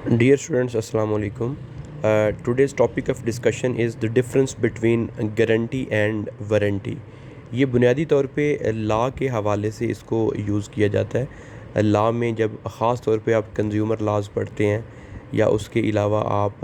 Dear students, Assalamu alaikum. Today's topic of discussion is the difference between guarantee and warranty. ये बुनियादी तौर पे law के हवाले से इसको यूज़ किया जाता है। लॉ में जब ख़ास तौर पे आप कंज्यूमर लॉज पढ़ते हैं या उसके अलावा आप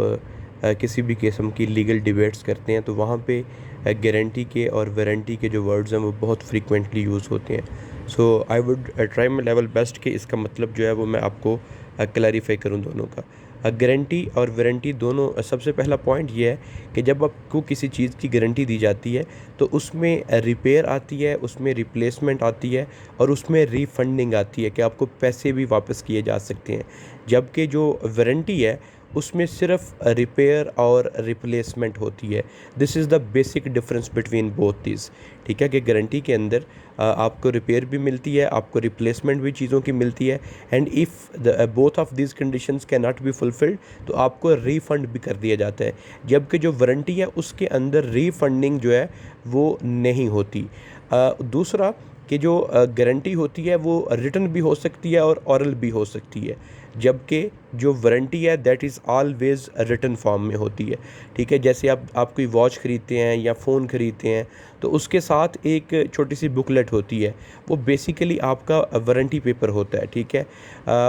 किसी भी किस्म की लीगल डिबेट्स करते हैं तो वहाँ पे गारंटी के और वारंटी के जो वर्ड्स हैं वो बहुत फ्रीक्वेंटली यूज़ होते हैं। So I would try my level best कि इसका मतलब जो है वो मैं आपको क्लैरिफाई करूँ दोनों का। गारंटी और वारंटी दोनों, सबसे पहला पॉइंट ये है कि जब आपको किसी चीज़ की गारंटी दी जाती है तो उसमें रिपेयर आती है, उसमें रिप्लेसमेंट आती है और उसमें रीफंडिंग आती है कि आपको पैसे भी वापस किए जा सकते हैं। जबकि जो वारंटी है उसमें सिर्फ रिपेयर और रिप्लेसमेंट होती है। This is the basic difference between both these. ठीक है कि गारंटी के अंदर आपको रिपेयर भी मिलती है, आपको रिप्लेसमेंट भी चीज़ों की मिलती है, and if the both of these conditions can not be fulfilled तो आपको रीफ़ंड भी कर दिया जाता है। जबकि जो वारंटी है उसके अंदर रीफंडिंग जो है वो नहीं होती। दूसरा कि जो गारंटी होती है वो रिटन भी हो सकती है और ओरल भी हो सकती है, जबकि जो वारंटी है that is always written form में होती है। ठीक है, जैसे आप कोई वॉच ख़रीदते हैं या फ़ोन ख़रीदते हैं तो उसके साथ एक छोटी सी बुकलेट होती है, वो बेसिकली आपका वारंटी पेपर होता है। ठीक है,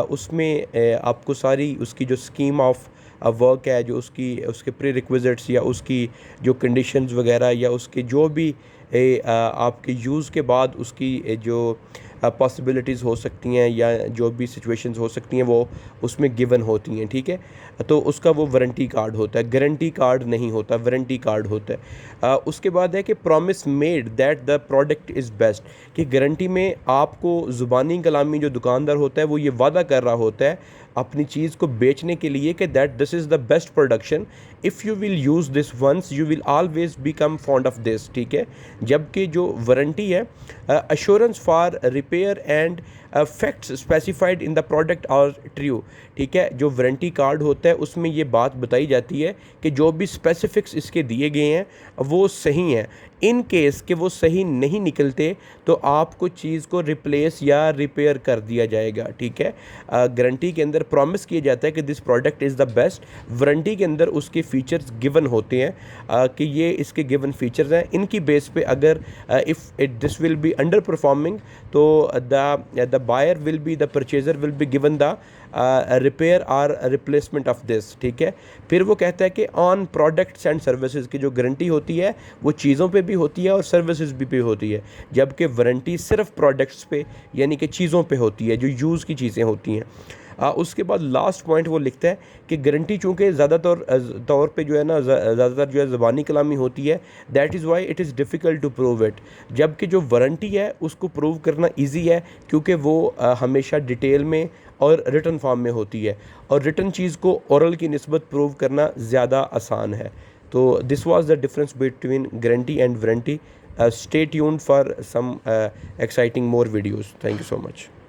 उसमें आपको सारी उसकी जो स्कीम ऑफ वर्क है, जो उसके प्री रिक्विजिट्स या उसकी जो कंडीशंस वगैरह या उसके जो भी आपके यूज़ के बाद उसकी जो पॉसिबिलिटीज़ हो सकती हैं या जो भी सिचुएशंस हो सकती हैं वो उसमें गिवन होती हैं। ठीक है, तो उसका वो वारंटी कार्ड होता है, गारंटी कार्ड नहीं होता, वारंटी कार्ड होता है। उसके बाद है कि promise made that the product is best, कि गारंटी में आपको ज़ुबानी कलामी जो दुकानदार होता है वो ये वादा कर रहा होता है अपनी चीज़ को बेचने के लिए कि that this is the best production, if you will use this once you will always become fond of this. ठीक है, जबकि जो वारंटी है assurance for repair and facts specified in the product are true. ठीक है, जो warranty card होता है उसमें ये बात बताई जाती है कि जो भी स्पेसिफिक्स इसके दिए गए हैं वो सही हैं। इन केस कि वो सही नहीं निकलते तो आपको चीज़ को रिप्लेस या रिपेयर कर दिया जाएगा। ठीक है, गारंटी के अंदर प्रॉमिस किया जाता है कि this product is the best, warranty के अंदर उसके फीचर्स गिवन होते हैं कि ये इसके गिवन फीचर्स हैं, इनकी बेस पे अगर if it this will be under performing तो the buyer will be the purchaser will be given the repair और रिप्लेसमेंट ऑफ दिस। ठीक है, फिर वो कहता है कि ऑन प्रोडक्ट्स एंड सर्विसेज की जो गारंटी होती है वो चीज़ों पे भी होती है और सर्विसेज भी होती है, जबकि वारंटी सिर्फ प्रोडक्ट्स पे यानी कि चीज़ों पे होती है, जो यूज़ की चीज़ें होती हैं। उसके बाद लास्ट पॉइंट वो लिखता है कि गारंटी चूँकि ज़्यादातर तौर पे जो है ना ज़्यादातर जो है ज़बानी कलामी होती है, that is why it is difficult to prove it. जबकि जो वारंटी है उसको प्रूव करना ईजी है क्योंकि वो हमेशा डिटेल में और रिटन फॉर्म में होती है, और रिटन चीज़ को ओरल की निस्बत प्रूव करना ज़्यादा आसान है। तो this was the difference between guarantee and warranty. Stay tuned for some exciting more videos. Thank you so much.